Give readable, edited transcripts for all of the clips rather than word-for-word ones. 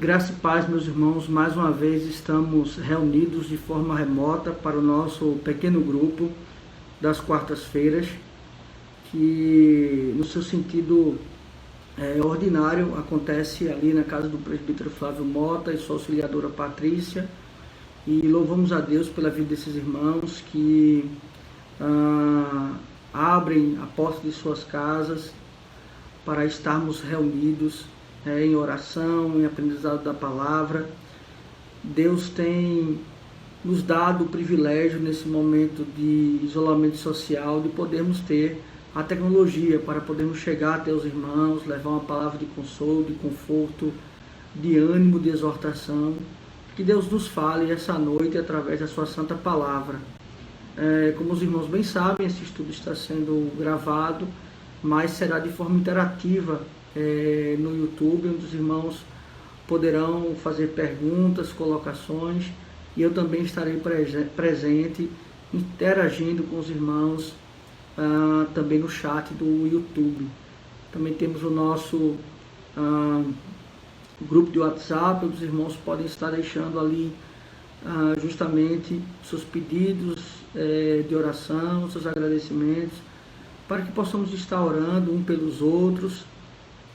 Graça e paz, meus irmãos. Mais uma vez estamos reunidos de forma remota para o nosso pequeno grupo das quartas-feiras, que no seu sentido ordinário acontece ali na casa do presbítero Flávio Mota e sua auxiliadora Patrícia. E louvamos a Deus pela vida desses irmãos que abrem a porta de suas casas para estarmos reunidos em oração, em aprendizado da palavra. Deus tem nos dado o privilégio nesse momento de isolamento social de podermos ter a tecnologia para podermos chegar até os irmãos, levar uma palavra de consolo, de conforto, de ânimo, de exortação. Que Deus nos fale essa noite através da sua santa palavra. Como os irmãos bem sabem, esse estudo está sendo gravado, mas será de forma interativa no YouTube, onde os irmãos poderão fazer perguntas, colocações, e eu também estarei presente, interagindo com os irmãos também no chat do YouTube. Também temos o nosso grupo de WhatsApp, onde os irmãos podem estar deixando ali justamente seus pedidos de oração, seus agradecimentos, para que possamos estar orando um pelos outros,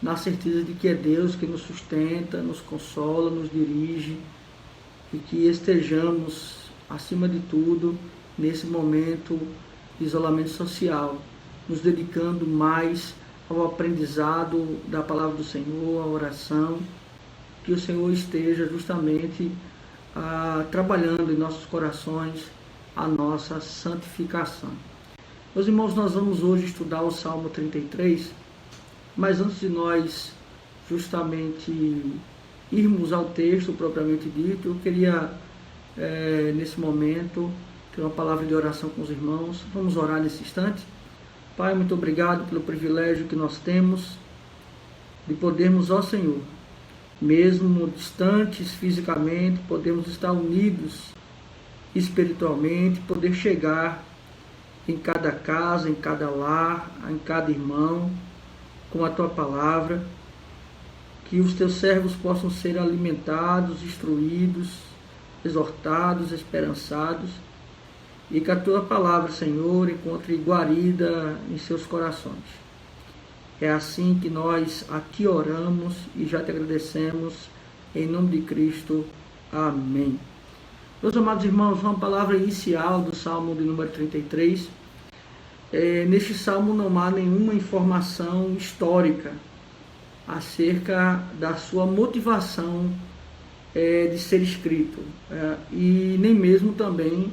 na certeza de que é Deus que nos sustenta, nos consola, nos dirige, e que estejamos, acima de tudo, nesse momento de isolamento social, nos dedicando mais ao aprendizado da palavra do Senhor, à oração, que o Senhor esteja justamente trabalhando em nossos corações a nossa santificação. Meus irmãos, nós vamos hoje estudar o Salmo 33, mas antes de nós justamente irmos ao texto propriamente dito, eu queria, nesse momento, ter uma palavra de oração com os irmãos. Vamos orar nesse instante. Pai, muito obrigado pelo privilégio que nós temos de podermos, ó Senhor, mesmo distantes fisicamente, podemos estar unidos espiritualmente, poder chegar em cada casa, em cada lar, em cada irmão, com a Tua palavra, que os Teus servos possam ser alimentados, instruídos, exortados, esperançados, e que a Tua palavra, Senhor, encontre guarida em seus corações. É assim que nós aqui oramos e já Te agradecemos, em nome de Cristo. Amém. Meus amados irmãos, uma palavra inicial do Salmo de número 33. Neste Salmo não há nenhuma informação histórica acerca da sua motivação de ser escrito, e nem mesmo também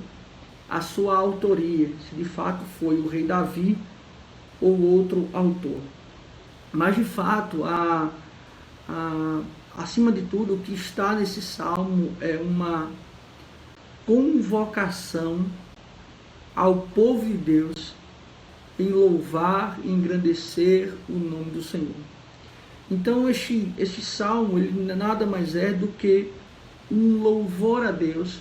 a sua autoria, se de fato foi o rei Davi ou outro autor. Mas de fato, acima de tudo, o que está nesse Salmo é uma convocação ao povo de Deus em louvar e engrandecer o nome do Senhor. Então este salmo, ele nada mais é do que um louvor a Deus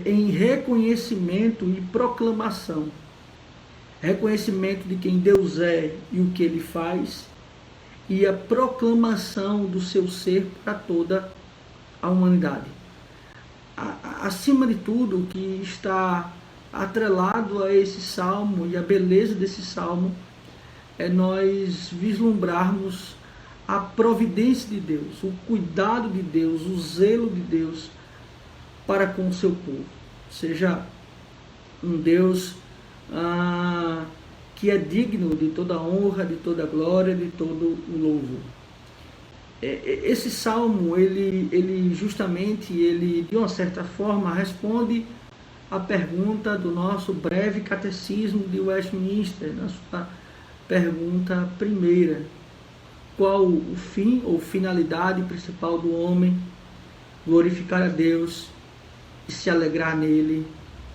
em reconhecimento e proclamação. Reconhecimento de quem Deus é e o que Ele faz, e a proclamação do seu ser para toda a humanidade. Acima de tudo, o que está atrelado a esse salmo e a beleza desse salmo é nós vislumbrarmos a providência de Deus, o cuidado de Deus, o zelo de Deus para com o seu povo. Seja um Deus que é digno de toda honra, de toda glória, de todo o louvor. Esse salmo, ele justamente, de uma certa forma, responde a pergunta do nosso breve catecismo de Westminster, na sua pergunta primeira: qual o fim ou finalidade principal do homem? Glorificar a Deus e se alegrar nele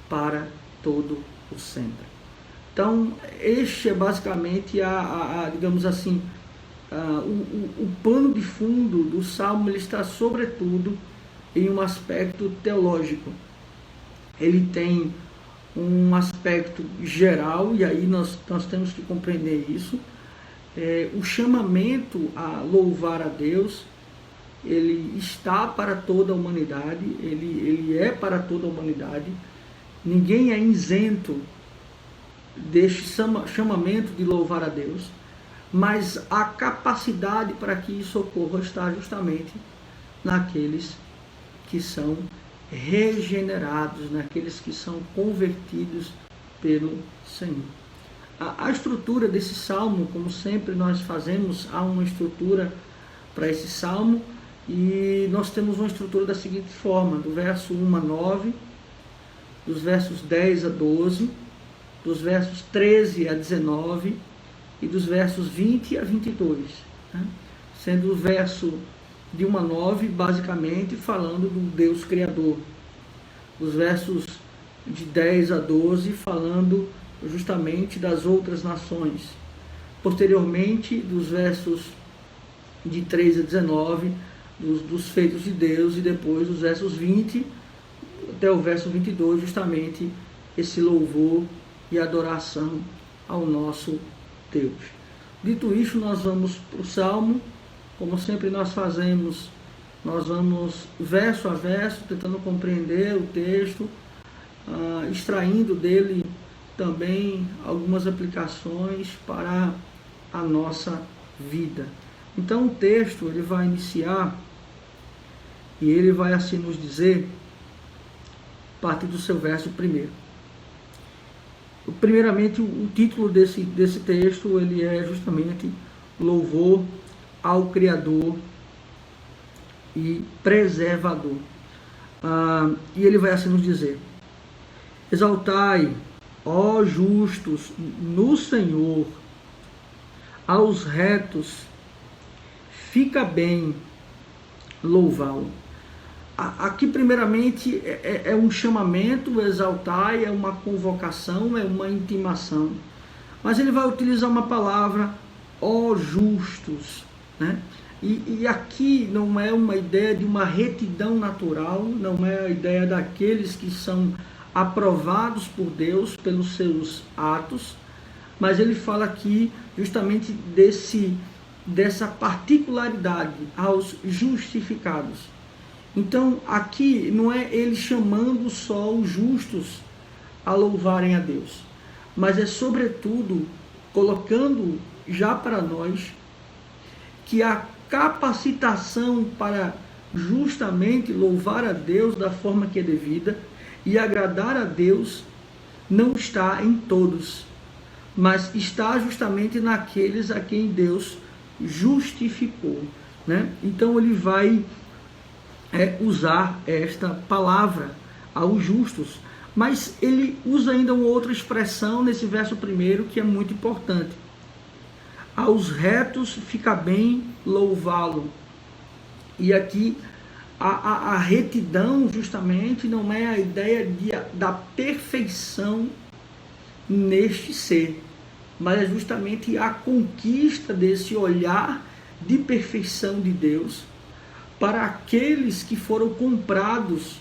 para todo o sempre. Então, este é basicamente digamos assim, o pano de fundo do Salmo. Ele está sobretudo em um aspecto teológico. Ele tem um aspecto geral, e aí nós temos que compreender isso, o chamamento a louvar a Deus, ele está para toda a humanidade, ele é para toda a humanidade. Ninguém é isento deste chamamento de louvar a Deus, mas a capacidade para que isso ocorra está justamente naqueles que são regenerados, naqueles que são convertidos pelo Senhor. A estrutura desse salmo, como sempre nós fazemos, há uma estrutura para esse salmo, e nós temos uma estrutura da seguinte forma: do verso 1 a 9, dos versos 10 a 12, dos versos 13 a 19 e dos versos 20 a 22, né? Sendo o verso de 1 a 9 basicamente falando do Deus Criador, os versos de 10 a 12 falando justamente das outras nações, posteriormente dos versos de 13 a 19 dos feitos de Deus, e depois dos versos 20 até o verso 22 justamente esse louvor e adoração ao nosso Deus. Dito isso, nós vamos para o Salmo, como sempre nós fazemos. Nós vamos verso a verso, tentando compreender o texto, extraindo dele também algumas aplicações para a nossa vida. Então o texto ele vai iniciar e ele vai assim nos dizer, a partir do seu verso primeiro. Primeiramente, o título desse texto ele é justamente Louvor ao Criador e Preservador. E ele vai assim nos dizer: exaltai, ó justos, no Senhor, aos retos fica bem louvá-lo. Aqui, primeiramente, é um chamamento, exaltar, é uma convocação, é uma intimação. Mas ele vai utilizar uma palavra, ó justos, né? E aqui não é uma ideia de uma retidão natural, não é a ideia daqueles que são aprovados por Deus pelos seus atos, mas ele fala aqui justamente dessa particularidade aos justificados. Então, aqui não é ele chamando só os justos a louvarem a Deus, mas é sobretudo colocando já para nós que a capacitação para justamente louvar a Deus da forma que é devida e agradar a Deus não está em todos, mas está justamente naqueles a quem Deus justificou, né? Então ele vai usar esta palavra aos justos, mas ele usa ainda uma outra expressão nesse verso primeiro que é muito importante: aos retos fica bem louvá-lo. E aqui a retidão justamente não é a ideia da perfeição neste ser, mas é justamente a conquista desse olhar de perfeição de Deus para aqueles que foram comprados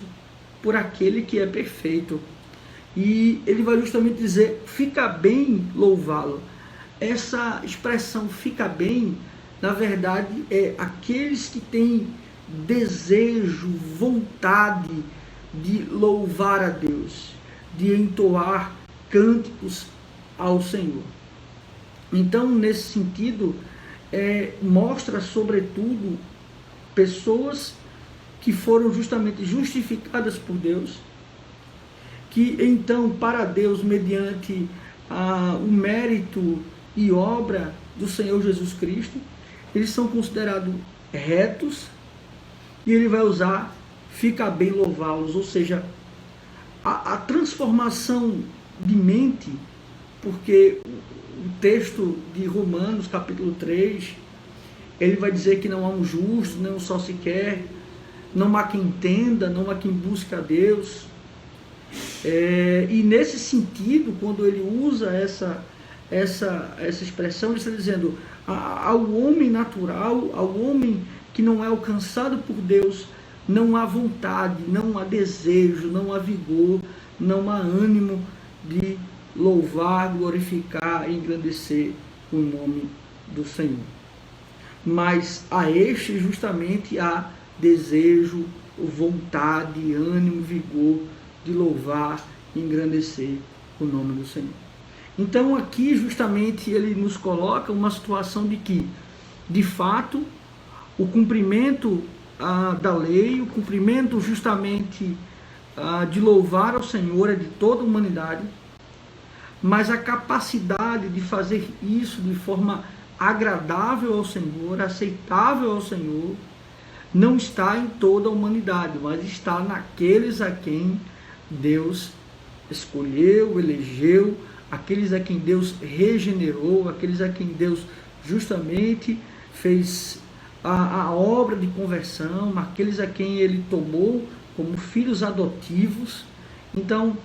por aquele que é perfeito. E ele vai justamente dizer, fica bem louvá-lo. Essa expressão fica bem, na verdade, é aqueles que têm desejo, vontade de louvar a Deus, de entoar cânticos ao Senhor. Então, nesse sentido, mostra sobretudo pessoas que foram justamente justificadas por Deus, que então para Deus, mediante o mérito e obra do Senhor Jesus Cristo, eles são considerados retos, e ele vai usar fica bem louvá-los, ou seja, a transformação de mente, porque o texto de Romanos capítulo 3, ele vai dizer que não há um justo, nem um só sequer, não há quem entenda, não há quem busque a Deus. E nesse sentido, quando ele usa essa expressão, ele está dizendo ao homem natural, ao homem que não é alcançado por Deus, não há vontade, não há desejo, não há vigor, não há ânimo de louvar, glorificar e engrandecer o nome do Senhor. mas a este justamente há desejo, vontade, ânimo, vigor de louvar e engrandecer o nome do Senhor. Então aqui justamente ele nos coloca uma situação de que, de fato, o cumprimento da lei, o cumprimento justamente de louvar ao Senhor é de toda a humanidade, mas a capacidade de fazer isso de forma agradável ao Senhor, aceitável ao Senhor, não está em toda a humanidade, mas está naqueles a quem Deus escolheu, elegeu, aqueles a quem Deus regenerou, aqueles a quem Deus justamente fez a obra de conversão, aqueles a quem Ele tomou como filhos adotivos. Então,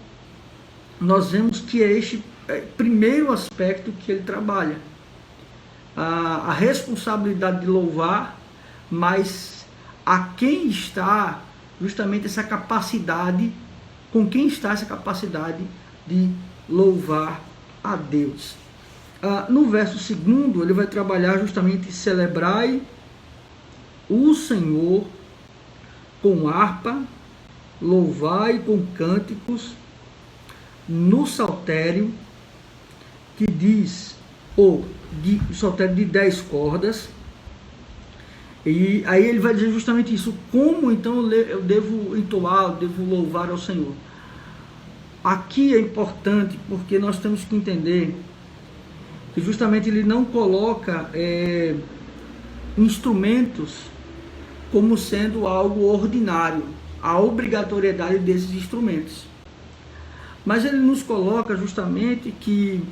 nós vemos que é este primeiro aspecto que Ele trabalha. A responsabilidade de louvar, mas a quem está justamente essa capacidade, com quem está essa capacidade de louvar a Deus. No verso 2, ele vai trabalhar justamente: celebrai o Senhor com harpa, louvai com cânticos, no saltério, que diz, o saltério de 10 cordas. E aí ele vai dizer justamente isso: como então eu devo entoar, eu devo louvar ao Senhor. Aqui é importante porque nós temos que entender que justamente ele não coloca instrumentos como sendo algo ordinário, a obrigatoriedade desses instrumentos. Mas ele nos coloca justamente que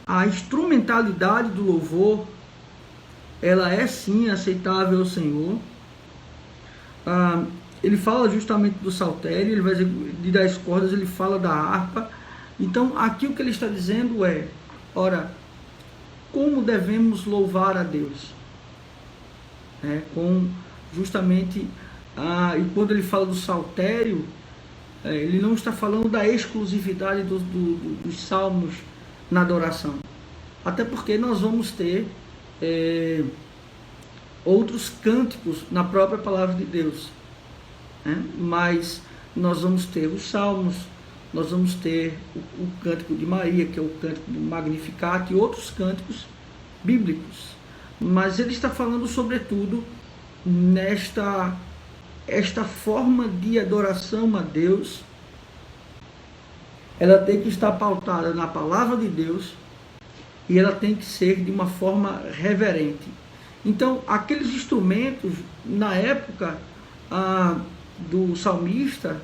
a instrumentalidade do louvor, ela é sim aceitável ao Senhor. Ele fala justamente do saltério, ele vai dizer de 10 cordas, ele fala da harpa. Então aqui o que ele está dizendo é: ora, como devemos louvar a Deus? Com justamente, e quando ele fala do saltério, ele não está falando da exclusividade dos salmos na adoração. Até porque nós vamos ter outros cânticos na própria palavra de Deus. Mas nós vamos ter os salmos, nós vamos ter o cântico de Maria, que é o cântico do Magnificat, e outros cânticos bíblicos. Mas ele está falando sobretudo esta forma de adoração a Deus. Ela tem que estar pautada na palavra de Deus e ela tem que ser de uma forma reverente. Então, aqueles instrumentos, na época do salmista,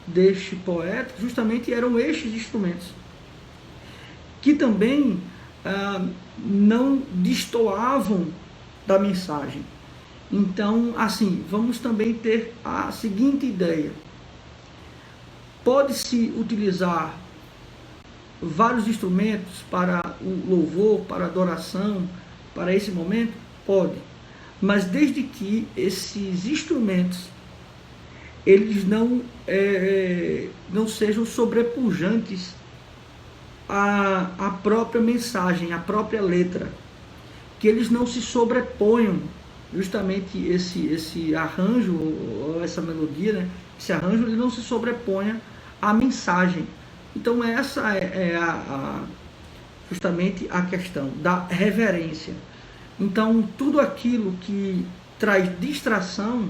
deste poeta, justamente eram estes instrumentos, que também não destoavam da mensagem. Então, assim, vamos também ter a seguinte ideia: pode-se utilizar vários instrumentos para o louvor, para a adoração, para esse momento? Pode. Mas desde que esses instrumentos eles não sejam sobrepujantes à própria mensagem, à própria letra, que eles não se sobreponham, justamente esse arranjo, ou essa melodia, né? Esse arranjo ele não se sobreponha à mensagem. Então essa é justamente a questão da reverência. Então tudo aquilo que traz distração,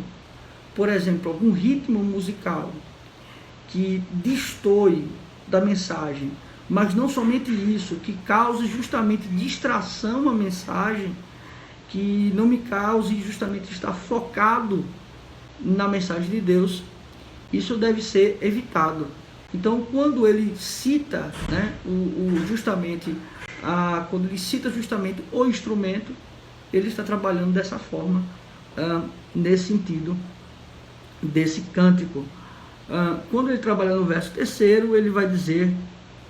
por exemplo, algum ritmo musical que destoe da mensagem, mas não somente isso, que cause justamente distração à mensagem, que não me cause justamente estar focado na mensagem de Deus, isso deve ser evitado. Então, quando ele cita, né, quando ele cita justamente o instrumento, ele está trabalhando dessa forma, nesse sentido desse cântico. Quando ele trabalha no verso 3, ele vai dizer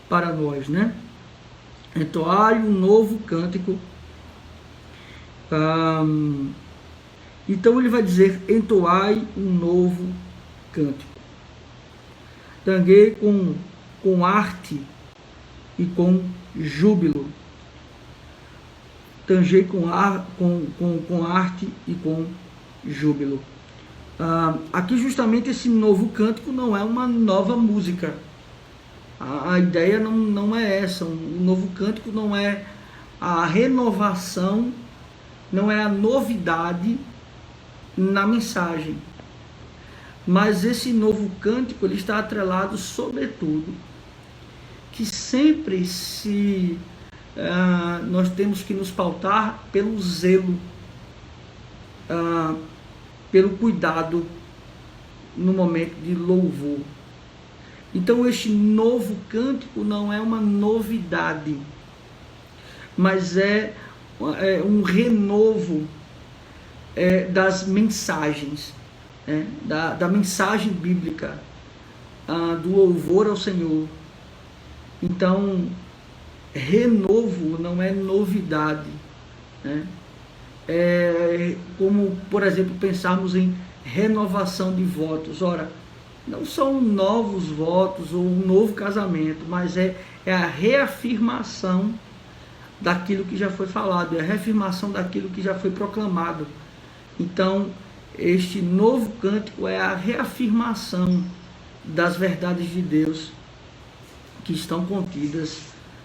para nós, né? Entoai um novo cântico. Então ele vai dizer: entoai um novo cântico. Tanguei com arte e com júbilo. tangei com arte e com júbilo. Aqui justamente esse novo cântico não é uma nova música. A ideia não é essa. O novo cântico não é a renovação, não é a novidade na mensagem. Mas esse novo cântico ele está atrelado, sobretudo, que sempre nós temos que nos pautar pelo zelo, pelo cuidado no momento de louvor. Então este novo cântico não é uma novidade, mas é um renovo das mensagens, da mensagem bíblica, do louvor ao Senhor. Então, renovo não é novidade, né? É como, por exemplo, pensarmos em renovação de votos. Ora, não são novos votos ou um novo casamento, mas é a reafirmação daquilo que já foi falado, é a reafirmação daquilo que já foi proclamado. Então, este novo cântico é a reafirmação das verdades de Deus que estão contidas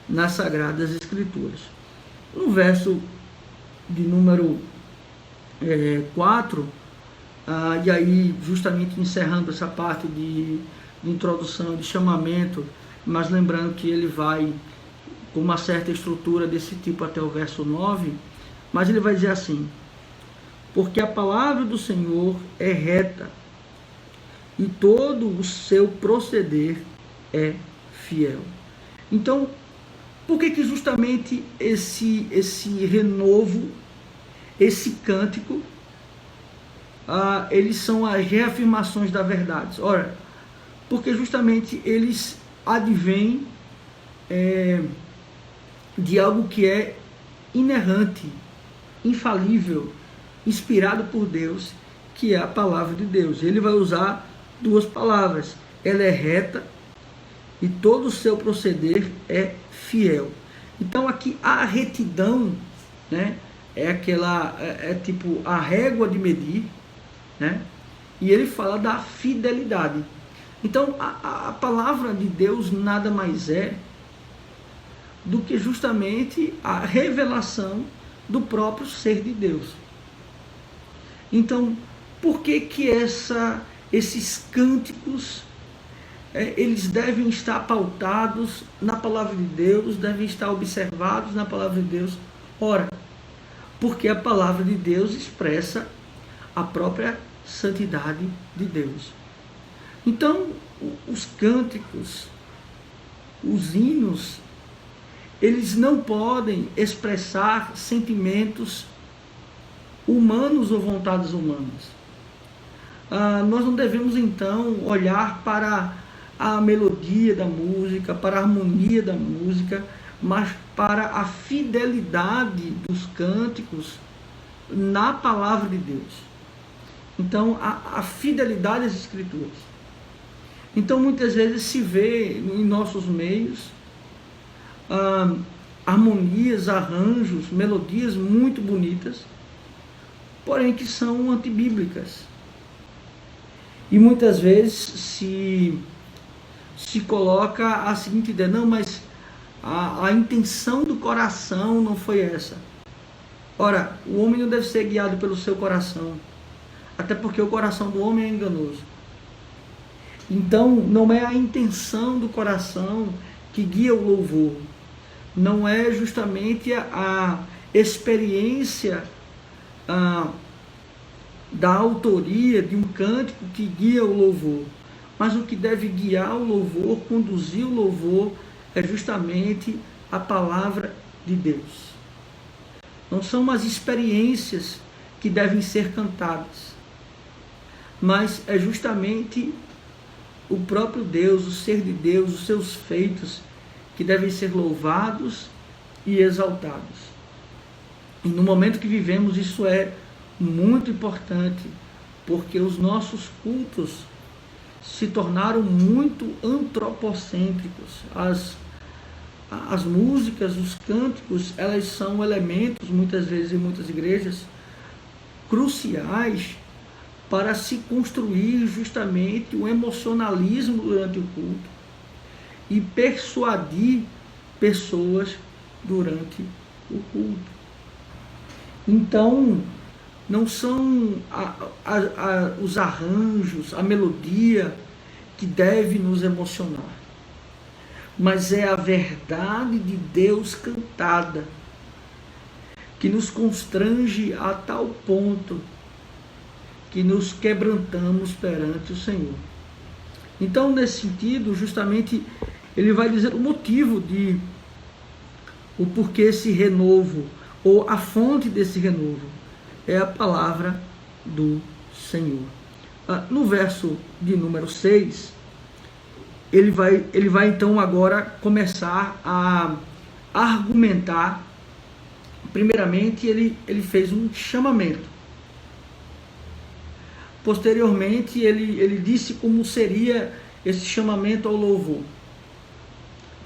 nas Sagradas Escrituras. No verso de número 4, e aí justamente encerrando essa parte de introdução, de chamamento, mas lembrando que ele vai com uma certa estrutura desse tipo até o verso 9, mas ele vai dizer assim: porque a palavra do Senhor é reta, e todo o seu proceder é fiel. Então, por que justamente esse renovo, esse cântico, eles são as reafirmações da verdade? Ora, porque justamente eles advêm de algo que é inerrante, infalível, inspirado por Deus, que é a palavra de Deus. Ele vai usar duas palavras: ela é reta e todo o seu proceder é fiel. Então aqui a retidão, né, é tipo a régua de medir, né? E ele fala da fidelidade. Então a palavra de Deus nada mais é do que justamente a revelação do próprio ser de Deus. Então, por que esses cânticos eles devem estar pautados na palavra de Deus, devem estar observados na palavra de Deus? Ora, porque a palavra de Deus expressa a própria santidade de Deus. Então, os cânticos, os hinos, eles não podem expressar sentimentos humanos ou vontades humanas. Nós não devemos então olhar para a melodia da música, para a harmonia da música, mas para a fidelidade dos cânticos na palavra de Deus. Então, a fidelidade às Escrituras. Então, muitas vezes se vê em nossos meios harmonias, arranjos, melodias muito bonitas, porém que são antibíblicas. E muitas vezes se coloca a seguinte ideia: não, mas a intenção do coração não foi essa. Ora, o homem não deve ser guiado pelo seu coração, até porque o coração do homem é enganoso. Então, não é a intenção do coração que guia o louvor, não é justamente a experiência da autoria de um cântico que guia o louvor, mas o que deve guiar o louvor, conduzir o louvor, é justamente a palavra de Deus. Não são as experiências que devem ser cantadas, mas é justamente o próprio Deus, o ser de Deus, os seus feitos, que devem ser louvados e exaltados. E no momento que vivemos, isso é muito importante, porque os nossos cultos se tornaram muito antropocêntricos. as músicas, os cânticos, elas são elementos, muitas vezes em muitas igrejas, cruciais para se construir justamente o emocionalismo durante o culto e persuadir pessoas durante o culto. Então, não são os arranjos, a melodia que deve nos emocionar, mas é a verdade de Deus cantada que nos constrange a tal ponto que nos quebrantamos perante o Senhor. Então, nesse sentido, justamente, ele vai dizer o motivo o porquê esse renovo, ou a fonte desse renovo, é a palavra do Senhor. No verso de número 6, ele vai então agora começar a argumentar. Primeiramente, ele fez um chamamento. Posteriormente, ele disse como seria esse chamamento ao louvor.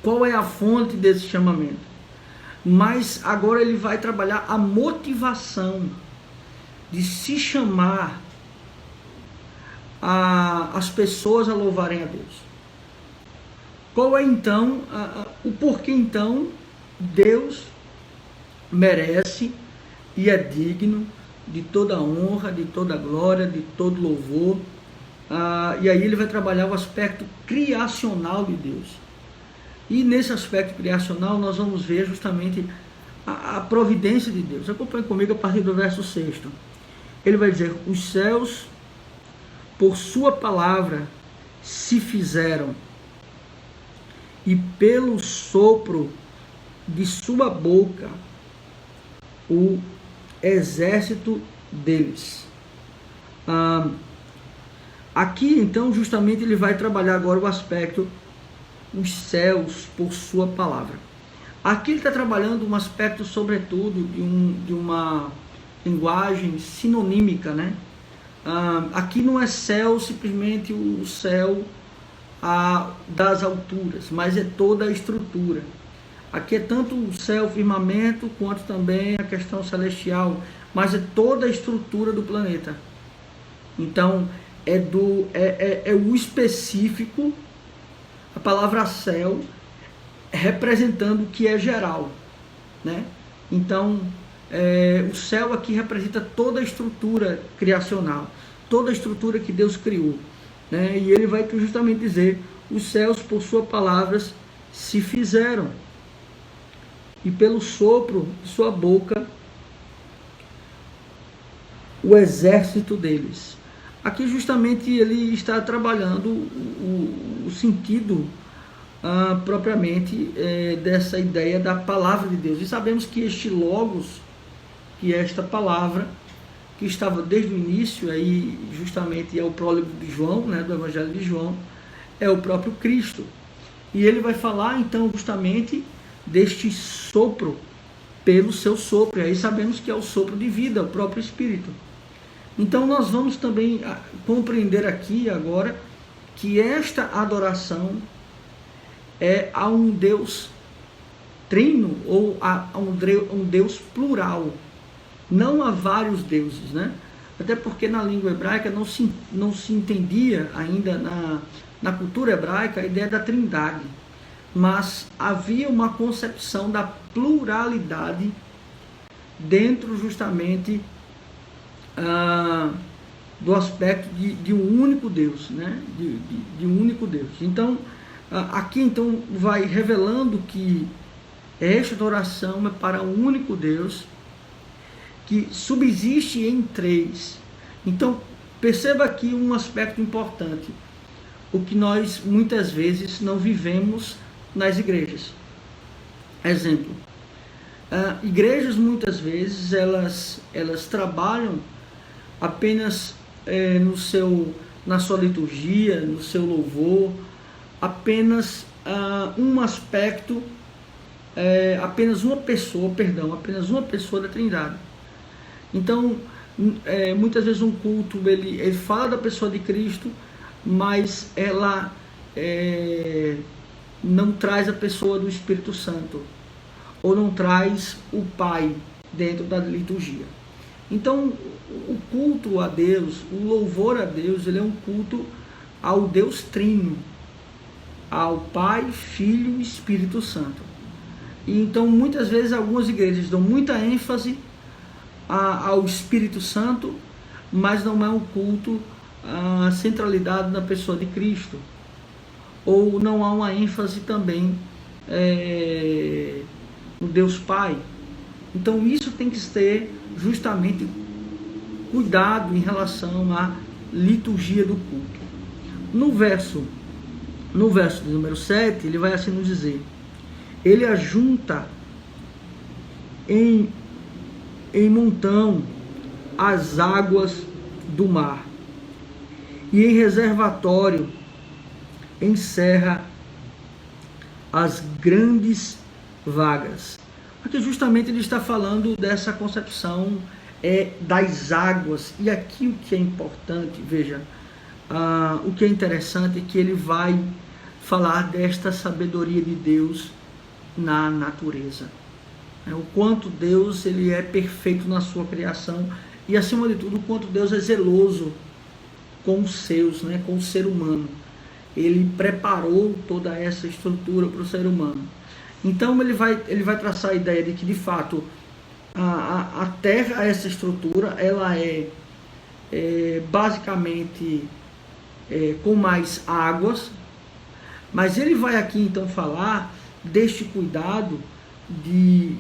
Qual é a fonte desse chamamento? Mas agora ele vai trabalhar a motivação de se chamar as pessoas a louvarem a Deus. Qual é então, o porquê então Deus merece e é digno de toda honra, de toda glória, de todo louvor. E aí ele vai trabalhar o aspecto criacional de Deus. E nesse aspecto criacional nós vamos ver justamente a providência de Deus. Acompanhe comigo a partir do verso 6. Ele vai dizer: os céus, por sua palavra, se fizeram, e pelo sopro de sua boca, o exército deles. Aqui, então, justamente ele vai trabalhar agora o aspecto os céus por sua palavra. Aqui ele está trabalhando um aspecto, sobretudo, de uma linguagem sinonímica, né? Aqui não é céu simplesmente o céu das alturas, mas é toda a estrutura. Aqui é tanto o céu, o firmamento, quanto também a questão celestial, mas é toda a estrutura do planeta. Então, é o específico, a palavra céu, representando o que é geral, né? Então, o céu aqui representa toda a estrutura criacional, toda a estrutura que Deus criou, né? E ele vai justamente dizer: os céus por suas palavras se fizeram, e pelo sopro de sua boca o exército deles. Aqui justamente ele está trabalhando o sentido propriamente dessa ideia da palavra de Deus. E sabemos que este logos, que é esta palavra, que estava desde o início, aí justamente é o prólogo de João, né, do Evangelho de João, é o próprio Cristo. E ele vai falar então justamente deste sopro, pelo seu sopro. E aí sabemos que é o sopro de vida, o próprio Espírito. Então nós vamos também compreender aqui agora que esta adoração é a um Deus trino, ou a um Deus plural. Não há vários deuses, né? Até porque na língua hebraica não se entendia ainda na cultura hebraica a ideia da trindade. Mas havia uma concepção da pluralidade dentro justamente do aspecto de um único Deus, né? de um único Deus. Então, aqui então vai revelando que esta adoração é para um único Deus, que subsiste em três. Então, perceba aqui um aspecto importante, o que nós muitas vezes não vivemos nas igrejas. Exemplo, igrejas muitas vezes elas trabalham apenas na sua liturgia, no seu louvor, apenas um aspecto, apenas uma pessoa da Trindade. Então, muitas vezes um culto ele fala da pessoa de Cristo, mas ela não traz a pessoa do Espírito Santo, ou não traz o Pai dentro da liturgia. Então, o culto a Deus, o louvor a Deus, ele é um culto ao Deus Trino, ao Pai, Filho e Espírito Santo. E então, muitas vezes, algumas igrejas dão muita ênfase ao Espírito Santo, mas não é um culto centralidade na pessoa de Cristo. Ou não há uma ênfase também no Deus Pai. Então isso tem que ter justamente cuidado em relação à liturgia do culto. No verso de número 7, ele vai assim nos dizer: ele ajunta em montão as águas do mar, e em reservatório encerra as grandes vagas. Aqui justamente ele está falando dessa concepção das águas. E aqui o que é importante, veja, o que é interessante é que ele vai falar desta sabedoria de Deus na natureza. O quanto Deus ele é perfeito na sua criação e, acima de tudo, o quanto Deus é zeloso com os seus, com o ser humano. Ele preparou toda essa estrutura para o ser humano. Então ele vai traçar a ideia de que, de fato, a Terra, essa estrutura, ela é basicamente com mais águas, mas ele vai aqui então falar deste cuidado de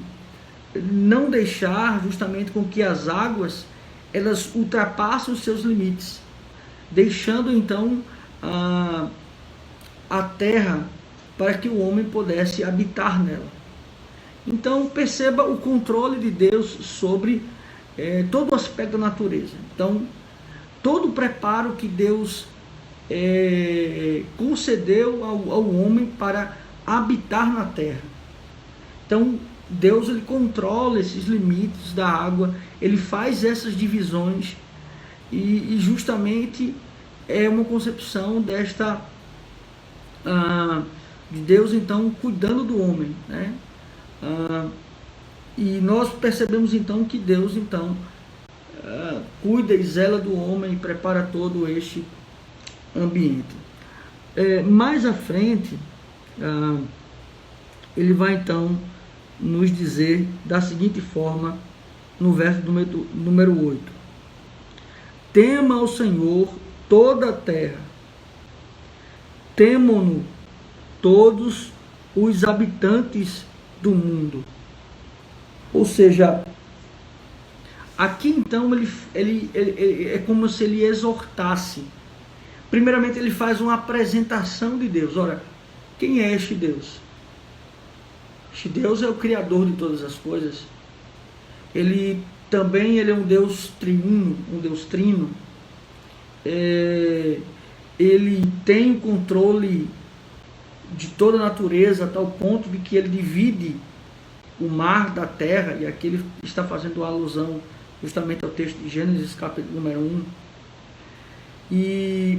não deixar justamente com que as águas elas ultrapassem os seus limites, deixando então a terra para que o homem pudesse habitar nela. Então perceba o controle de Deus sobre todo o aspecto da natureza. Então todo o preparo que Deus concedeu ao homem para habitar na terra. Então Deus ele controla esses limites da água, ele faz essas divisões e justamente é uma concepção desta de Deus então cuidando do homem, e nós percebemos então que Deus então cuida e zela do homem e prepara todo este ambiente. Mais à frente ele vai então nos dizer da seguinte forma no verso número 8: tema ao Senhor toda a terra, temam-no todos os habitantes do mundo. Ou seja, aqui então ele é como se ele exortasse. Primeiramente ele faz uma apresentação de Deus. Ora, quem é este Deus? Este Deus é o Criador de todas as coisas. Ele é um Deus triuno, um Deus trino. Ele tem o controle de toda a natureza, a tal ponto de que ele divide o mar da terra, e aqui ele está fazendo alusão justamente ao texto de Gênesis, capítulo número 1. E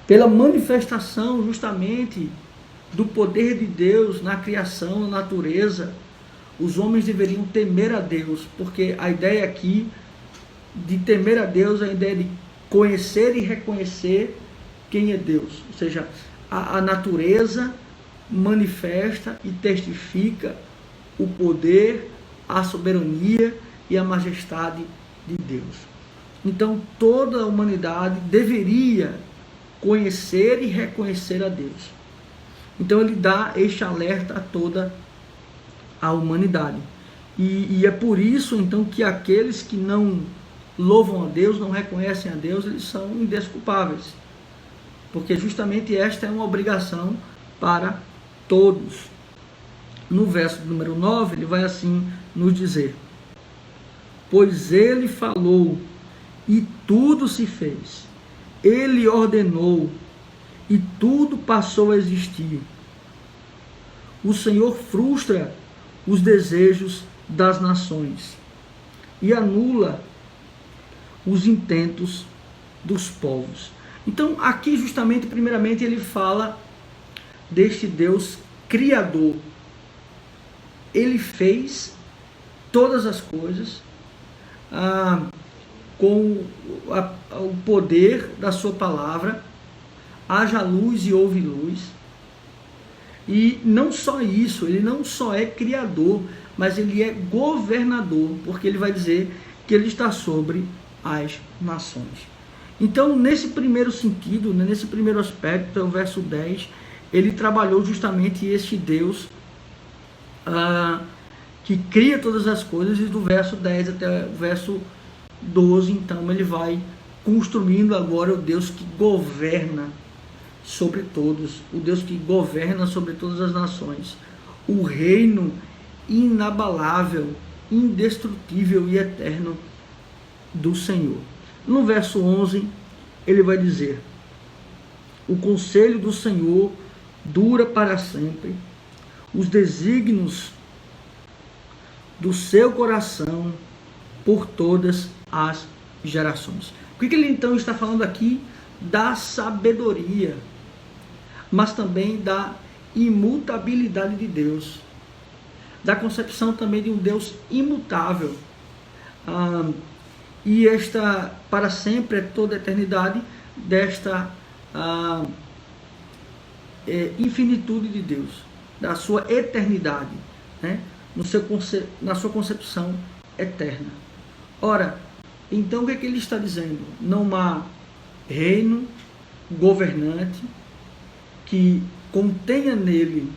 pela manifestação justamente do poder de Deus na criação, na natureza, os homens deveriam temer a Deus, porque a ideia aqui de temer a Deus é a ideia de conhecer e reconhecer quem é Deus. Ou seja, a natureza manifesta e testifica o poder, a soberania e a majestade de Deus. Então toda a humanidade deveria conhecer e reconhecer a Deus. Então ele dá este alerta a toda a humanidade. E é por isso então que aqueles que não louvam a Deus, não reconhecem a Deus, eles são indesculpáveis. Porque justamente esta é uma obrigação para todos. No verso número 9, ele vai assim nos dizer: pois ele falou e tudo se fez. Ele ordenou e tudo passou a existir. O Senhor frustra os desejos das nações e anula os intentos dos povos. Então aqui justamente, primeiramente, ele fala deste Deus Criador, Ele fez todas as coisas com o poder da sua palavra. Haja luz e houve luz. E não só isso, ele não só é criador, mas ele é governador, porque ele vai dizer que ele está sobre as nações. Então, nesse primeiro sentido, nesse primeiro aspecto, é o verso 10, ele trabalhou justamente esse Deus que cria todas as coisas, e do verso 10 até o verso 12, então ele vai construindo agora o Deus que governa sobre todos, o Deus que governa sobre todas as nações, o reino inabalável, indestrutível e eterno do Senhor. No verso 11, ele vai dizer: o conselho do Senhor dura para sempre, os desígnios do seu coração por todas as gerações. O que ele então está falando aqui? Da sabedoria, mas também da imutabilidade de Deus, da concepção também de um Deus imutável, e esta para sempre é toda a eternidade desta infinitude de Deus, da sua eternidade, né? Na sua concepção eterna. Ora, então o que ele está dizendo? Não há reino governante que contenha nele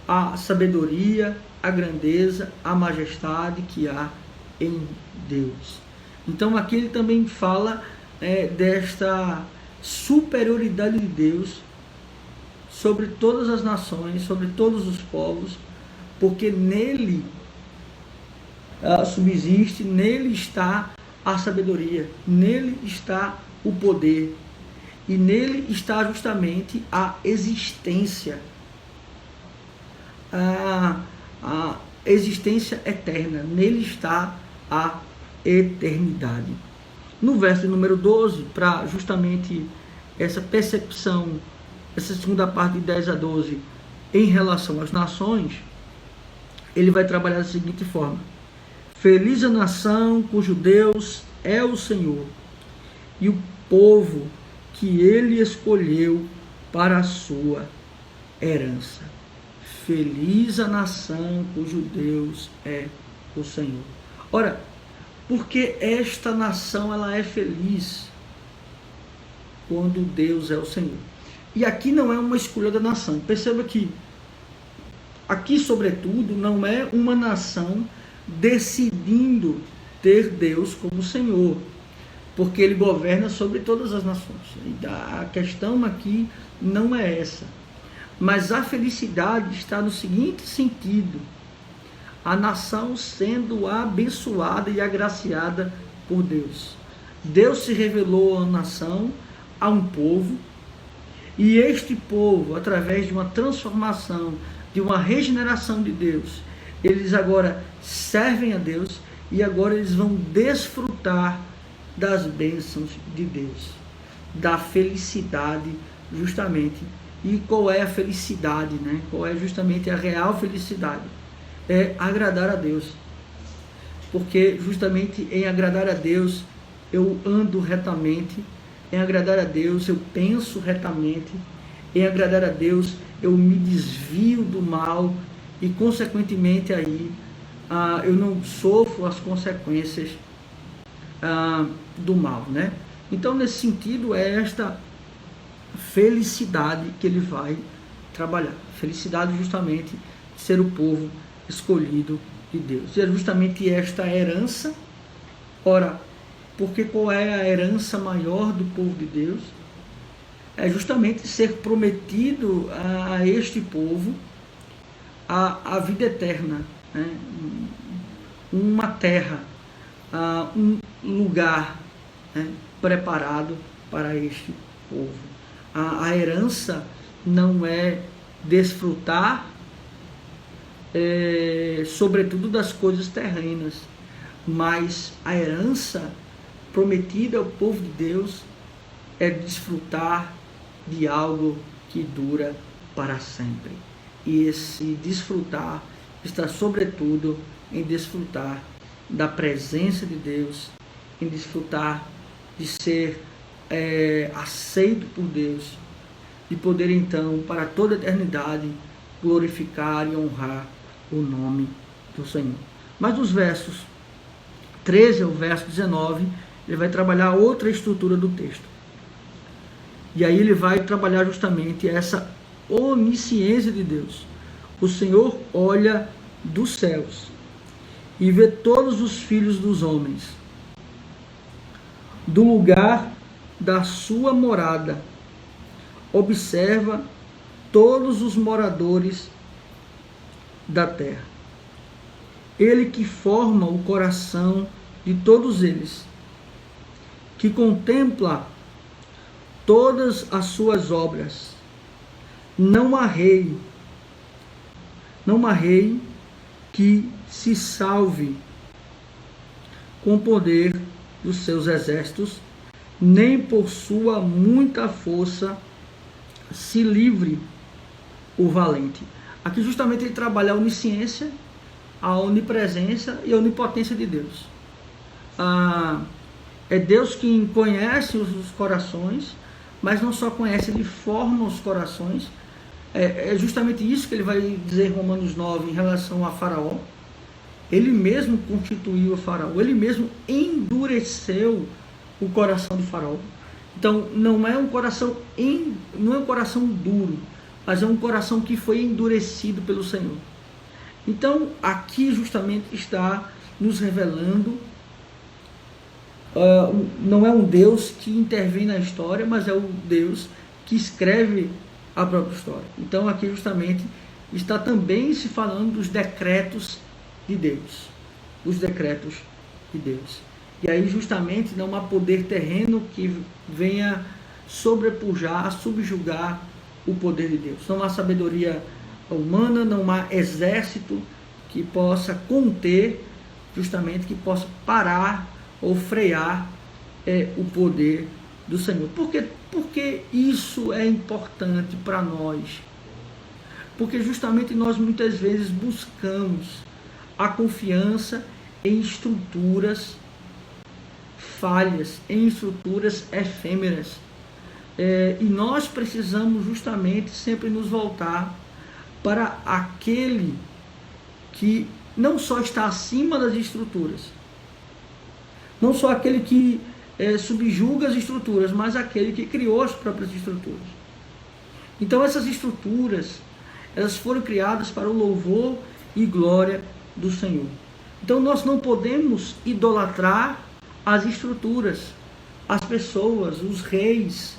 a sabedoria, a grandeza, a majestade que há em Deus. Então aqui ele também fala desta superioridade de Deus sobre todas as nações, sobre todos os povos, porque nele subsiste, nele está a sabedoria, nele está o poder, e nele está justamente a existência, a existência eterna, nele está a eternidade. No verso número 12, para justamente essa percepção, essa segunda parte de 10 a 12, em relação às nações, ele vai trabalhar da seguinte forma: feliz a nação cujo Deus é o Senhor, e o povo que ele escolheu para a sua herança. Feliz a nação cujo Deus é o Senhor. Ora, porque esta nação ela é feliz quando Deus é o Senhor. E aqui não é uma escolha da nação. Perceba que aqui, sobretudo, não é uma nação decidindo ter Deus como Senhor, porque ele governa sobre todas as nações. A questão aqui não é essa. Mas a felicidade está no seguinte sentido: a nação sendo abençoada e agraciada por Deus. Deus se revelou à nação, a um povo, e este povo, através de uma transformação, de uma regeneração de Deus, eles agora servem a Deus, e agora eles vão desfrutar das bênçãos de Deus, da felicidade, justamente. E qual é a felicidade, né? Qual é justamente a real felicidade? É agradar a Deus. Porque justamente em agradar a Deus eu ando retamente, em agradar a Deus eu penso retamente, em agradar a Deus eu me desvio do mal e consequentemente aí eu não sofro as consequências do mal, né? Então, nesse sentido, é esta felicidade que ele vai trabalhar. Felicidade justamente de ser o povo escolhido de Deus. E é justamente esta herança. Ora, porque qual é a herança maior do povo de Deus? É justamente ser prometido a este povo a vida eterna, né? Uma terra, um lugar, né, preparado para este povo. A herança não é desfrutar, sobretudo, das coisas terrenas, mas a herança prometida ao povo de Deus é desfrutar de algo que dura para sempre. E esse desfrutar está sobretudo em desfrutar da presença de Deus, em desfrutar de ser aceito por Deus, de poder então, para toda a eternidade, glorificar e honrar o nome do Senhor. Mas dos versos 13 ao verso 19, ele vai trabalhar outra estrutura do texto. E aí ele vai trabalhar justamente essa onisciência de Deus. O Senhor olha dos céus e vê todos os filhos dos homens, do lugar da sua morada, observa todos os moradores da terra. Ele que forma o coração de todos eles, que contempla todas as suas obras. Não há rei que se salve com o poder dos seus exércitos, nem por sua muita força se livre o valente. Aqui justamente ele trabalha a onisciência, a onipresença e a onipotência de Deus. É Deus quem conhece os corações, mas não só conhece, ele forma os corações. É justamente isso que ele vai dizer em Romanos 9 em relação a Faraó. Ele mesmo constituiu o Faraó, ele mesmo endureceu o coração de Faraó. Então não é um coração duro, mas é um coração que foi endurecido pelo Senhor. Então aqui justamente está nos revelando, não é um Deus que intervém na história, mas é o Deus que escreve a própria história. Então aqui justamente está também se falando dos decretos de Deus. Os decretos de Deus. E aí justamente não há poder terreno que venha sobrepujar, subjugar o poder de Deus. Não há sabedoria humana, não há exército que possa conter, justamente que possa parar ou frear o poder do Senhor. Por que isso é importante para nós? Porque justamente nós muitas vezes buscamos a confiança em estruturas falhas, em estruturas efêmeras. E nós precisamos justamente sempre nos voltar para aquele que não só está acima das estruturas, não só aquele que subjuga as estruturas, mas aquele que criou as próprias estruturas. Então essas estruturas, elas foram criadas para o louvor e glória do Senhor. Então nós não podemos idolatrar as estruturas, as pessoas, os reis,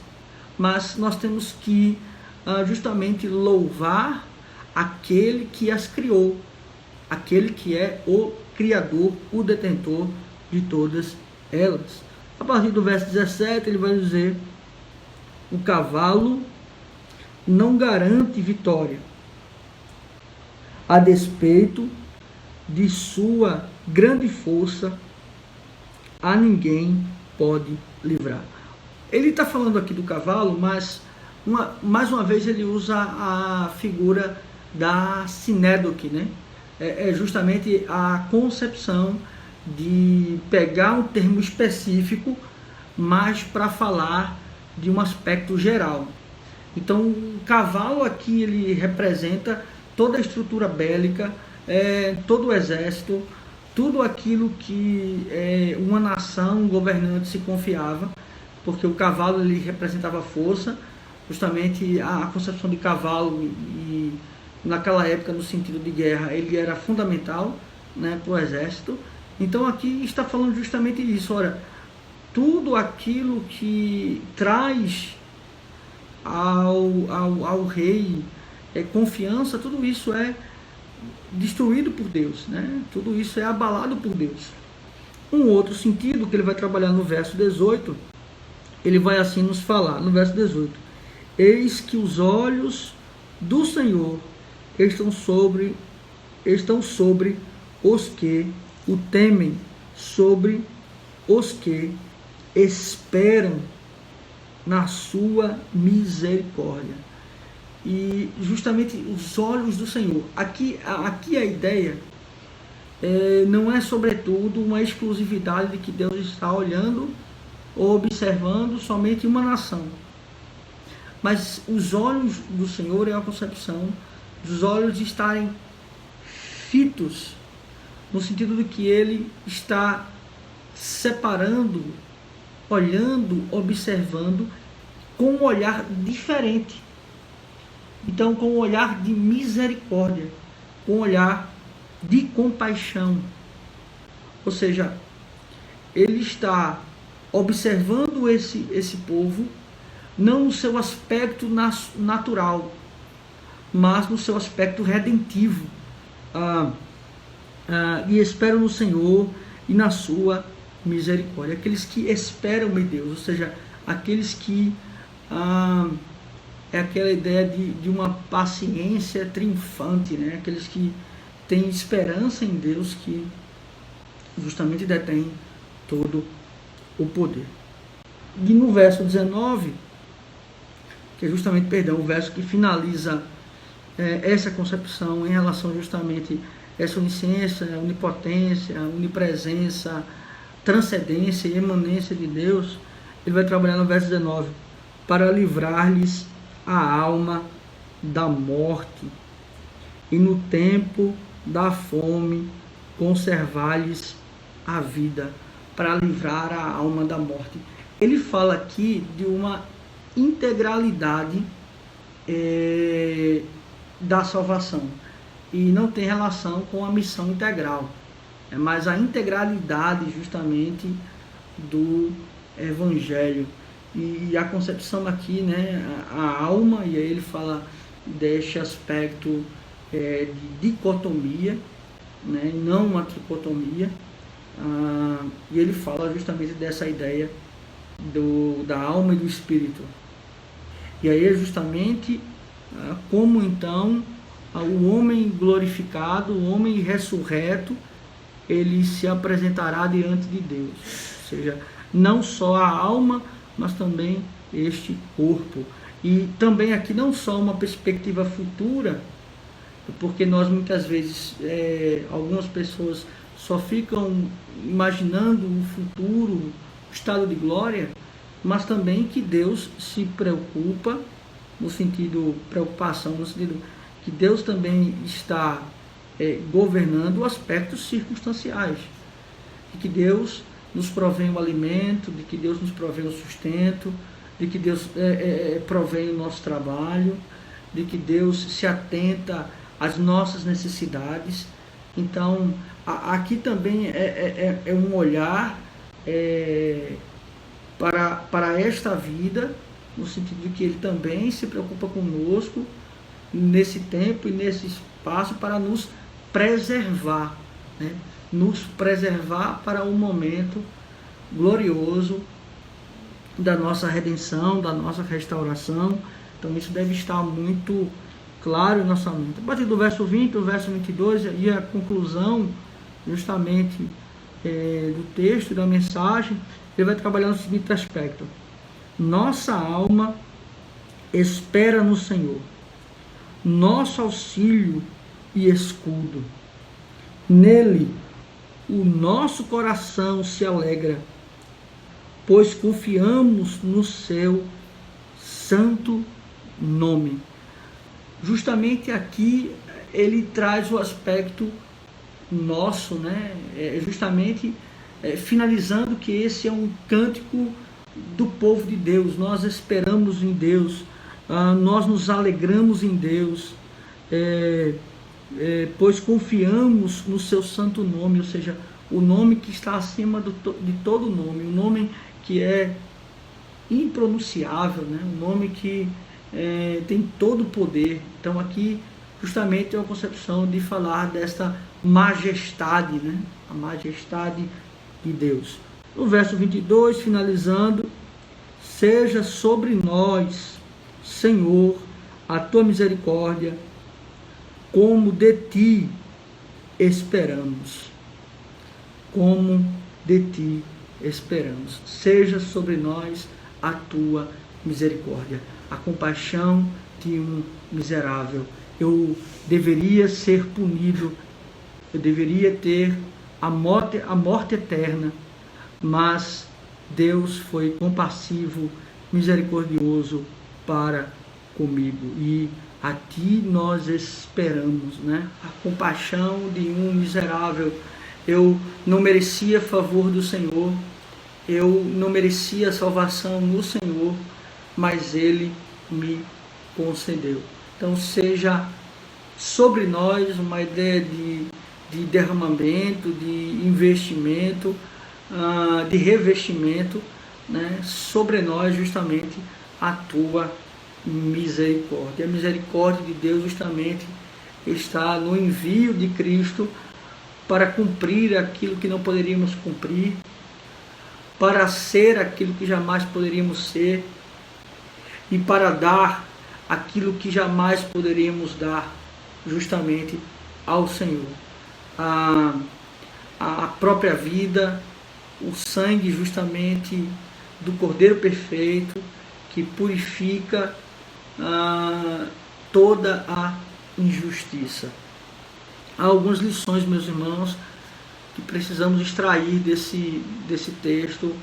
mas nós temos que justamente louvar aquele que as criou, aquele que é o Criador, o detentor de todas elas. A partir do verso 17 ele vai dizer: o cavalo não garante vitória, a despeito de sua grande força, a ninguém pode livrar. Ele está falando aqui do cavalo, mas mais uma vez ele usa a figura da sinédoque, né? É justamente a concepção de pegar um termo específico, mas para falar de um aspecto geral. Então o cavalo aqui ele representa toda a estrutura bélica, todo o exército, tudo aquilo que uma nação, um governante se confiava, porque o cavalo ele representava força, justamente a concepção de cavalo, e naquela época no sentido de guerra ele era fundamental, né, para o exército. Então aqui está falando justamente isso. Ora, tudo aquilo que traz ao rei confiança, tudo isso é destruído por Deus, né? Tudo isso é abalado por Deus. Um outro sentido que ele vai trabalhar no verso 18, ele vai assim nos falar, no verso 18: eis que os olhos do Senhor estão sobre os que o temem, sobre os que esperam na sua misericórdia. e justamente os olhos do Senhor. Aqui a ideia não é sobretudo uma exclusividade de que Deus está olhando ou observando somente uma nação, mas os olhos do Senhor é a concepção dos olhos estarem fitos, no sentido de que Ele está separando, olhando, observando com um olhar diferente. Então, com um olhar de misericórdia, com um olhar de compaixão. Ou seja, Ele está observando esse povo, não no seu aspecto natural, mas no seu aspecto redentivo. E esperam no Senhor e na sua misericórdia. Aqueles que esperam em Deus, ou seja, aqueles que é aquela ideia de uma paciência triunfante, né? Aqueles que têm esperança em Deus, que justamente detém todo o poder. E no verso 19, que é justamente, o verso que finaliza essa concepção em relação justamente a essa onisciência, onipotência, onipresença, transcendência e emanência de Deus, ele vai trabalhar no verso 19, para livrar-lhes a alma da morte e no tempo da fome conservar-lhes a vida, para livrar a alma da morte. Ele fala aqui de uma integralidade da salvação, e não tem relação com a missão integral, mas a integralidade justamente do Evangelho. E a concepção aqui, né, a alma, e aí ele fala deste aspecto de dicotomia, né, não uma tricotomia, e ele fala justamente dessa ideia da alma e do espírito. E aí é justamente como então o homem glorificado, o homem ressurreto, ele se apresentará diante de Deus. Ou seja, não só a alma, mas também este corpo. E também aqui não só uma perspectiva futura, porque nós muitas vezes, algumas pessoas só ficam imaginando o futuro, o estado de glória, mas também que Deus se preocupa, no sentido, preocupação, no sentido que Deus também está governando aspectos circunstanciais, de que Deus nos provém o alimento, de que Deus nos provém o sustento, de que Deus provém o nosso trabalho, de que Deus se atenta às nossas necessidades. Então, aqui também é um olhar para esta vida, no sentido de que Ele também se preocupa conosco nesse tempo e nesse espaço para nos preservar, né? Nos preservar para o momento glorioso da nossa redenção, da nossa restauração. Então isso deve estar muito claro em nossa mente. A partir do verso 20, o verso 22, e a conclusão justamente do texto, da mensagem, ele vai trabalhar no seguinte aspecto: nossa alma espera no Senhor, nosso auxílio e escudo. Nele o nosso coração se alegra, pois confiamos no seu santo nome. Justamente aqui ele traz o aspecto nosso, né? Justamente finalizando que esse é um cântico do povo de Deus. Nós esperamos em Deus, nós nos alegramos em Deus, pois confiamos no seu santo nome, ou seja, o nome que está acima de todo nome, o nome que é impronunciável, né? Um nome que tem todo o poder. Então aqui justamente é uma concepção de falar desta majestade, né? A majestade de Deus. No verso 22, finalizando: seja sobre nós, Senhor, a tua misericórdia, como de ti esperamos. Como de ti Seja sobre nós a tua misericórdia. A compaixão de um miserável. Eu deveria ser punido, eu deveria ter a morte eterna, mas Deus foi compassivo, misericordioso para comigo. E a ti nós esperamos, né? A compaixão de um miserável. Eu não merecia favor do Senhor, eu não merecia salvação no Senhor, mas Ele me concedeu. Então seja sobre nós uma ideia de derramamento, de investimento, de revestimento, né? Sobre nós justamente a tua misericórdia. A misericórdia de Deus justamente está no envio de Cristo para cumprir aquilo que não poderíamos cumprir, para ser aquilo que jamais poderíamos ser e para dar aquilo que jamais poderíamos dar justamente ao Senhor. A própria vida, o sangue justamente do Cordeiro Perfeito que purifica toda a injustiça. Há algumas lições, meus irmãos, que precisamos extrair desse texto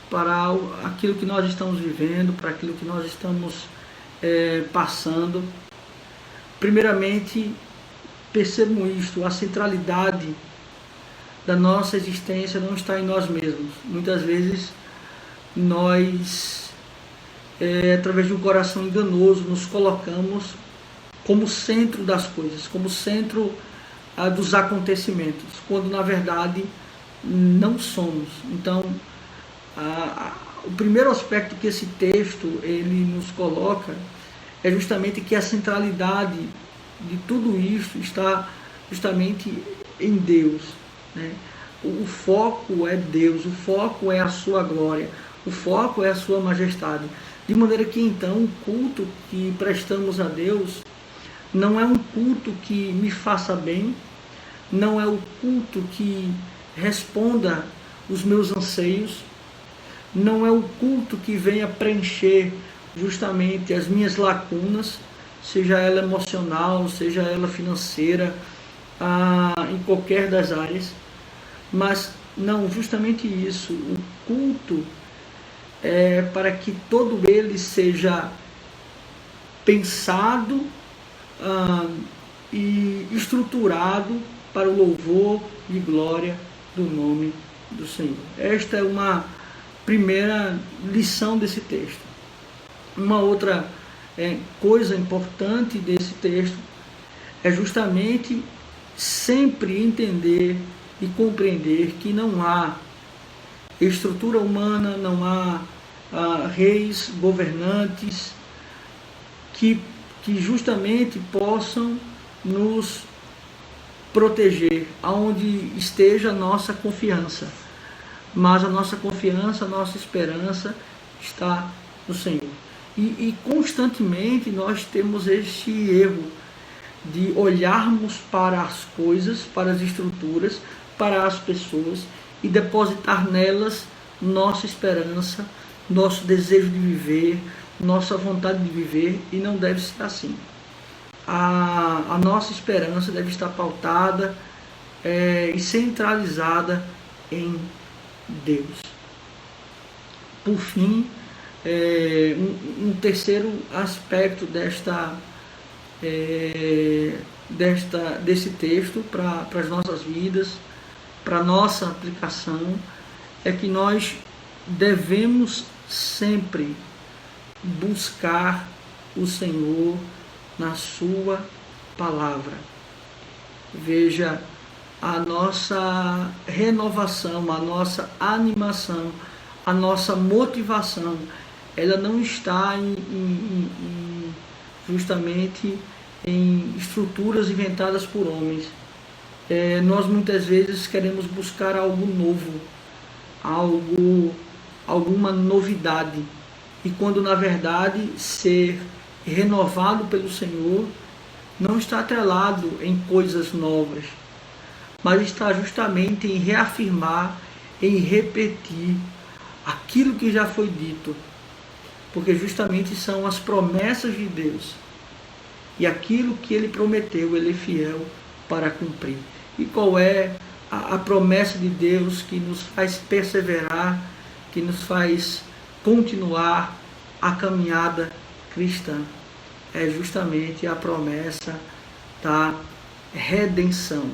para aquilo que nós estamos vivendo, para aquilo que nós estamos passando. Primeiramente, percebam isto: a centralidade da nossa existência não está em nós mesmos. Muitas vezes nós, através de um coração enganoso, nos colocamos como centro das coisas, como centro dos acontecimentos, quando na verdade não somos. Então, o primeiro aspecto que esse texto ele nos coloca é justamente que a centralidade de tudo isso está justamente em Deus, né? O foco é Deus, o foco é a sua glória, o foco é a sua majestade, de maneira que então o culto que prestamos a Deus não é um culto que me faça bem, não é o culto que responda os meus anseios, não é o culto que venha preencher justamente as minhas lacunas, seja ela emocional, seja ela financeira, em qualquer das áreas, mas não, justamente isso, o culto é para que todo ele seja pensado e estruturado para o louvor e glória do nome do Senhor. Esta é uma primeira lição desse texto. Uma outra coisa importante desse texto é justamente sempre entender e compreender que não há estrutura humana, não há reis, governantes que justamente possam nos proteger aonde esteja a nossa confiança. Mas a nossa confiança, a nossa esperança está no Senhor. E constantemente nós temos este erro de olharmos para as coisas, para as estruturas, para as pessoas e depositar nelas nossa esperança, nosso desejo de viver, nossa vontade de viver, e não deve ser assim. A nossa esperança deve estar pautada e centralizada em Deus. Por fim, um terceiro aspecto desse texto para as nossas vidas, para a nossa aplicação, é que nós devemos sempre buscar o Senhor na sua palavra. Veja, a nossa renovação, a nossa animação, a nossa motivação, ela não está justamente em estruturas inventadas por homens. Nós muitas vezes queremos buscar algo novo, alguma novidade, e quando na verdade ser renovado pelo Senhor não está atrelado em coisas novas, mas está justamente em reafirmar, em repetir aquilo que já foi dito, porque justamente são as promessas de Deus e aquilo que Ele prometeu, Ele é fiel para cumprir. E qual é a promessa de Deus que nos faz perseverar, que nos faz continuar a caminhada cristã? É justamente a promessa da redenção,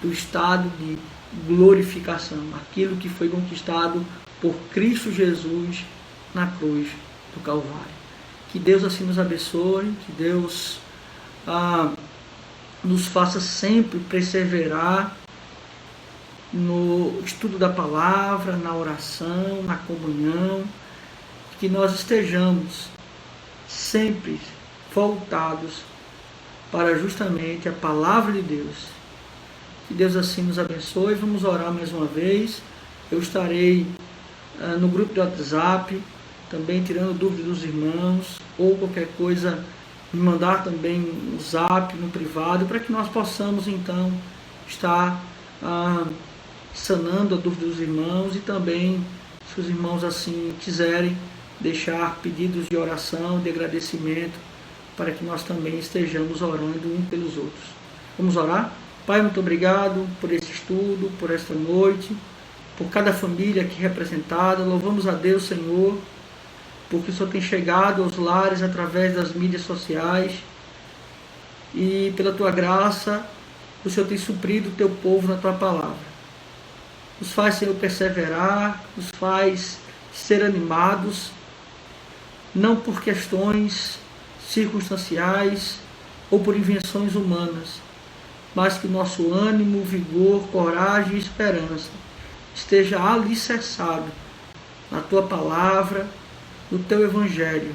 do estado de glorificação, aquilo que foi conquistado por Cristo Jesus na cruz do Calvário. Que Deus assim nos abençoe, que Deus nos faça sempre perseverar no estudo da palavra, na oração, na comunhão, que nós estejamos sempre voltados para justamente a palavra de Deus. Que Deus assim nos abençoe. Vamos orar mais uma vez. Eu estarei no grupo do WhatsApp, também tirando dúvidas dos irmãos, ou qualquer coisa, me mandar também no Zap, no privado, para que nós possamos então estar sanando a dúvida dos irmãos, e também, se os irmãos assim quiserem, deixar pedidos de oração, de agradecimento, para que nós também estejamos orando uns pelos outros. Vamos orar? Pai, muito obrigado por esse estudo, por esta noite, por cada família aqui representada. Louvamos a Deus, Senhor, porque o Senhor tem chegado aos lares através das mídias sociais, e pela Tua graça, o Senhor tem suprido o Teu povo na Tua palavra. Nos faz, Senhor, perseverar, nos faz ser animados, não por questões circunstanciais ou por invenções humanas, mas que nosso ânimo, vigor, coragem e esperança esteja alicerçado na Tua palavra, no Teu Evangelho.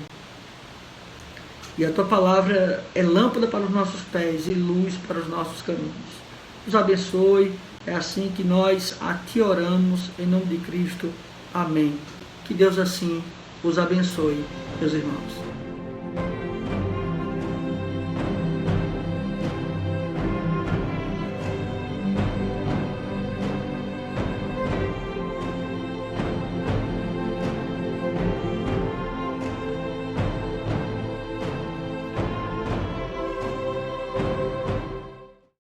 E a Tua palavra é lâmpada para os nossos pés e luz para os nossos caminhos. Nos abençoe. É assim que nós a Ti oramos, em nome de Cristo. Amém. Que Deus assim os abençoe, meus irmãos.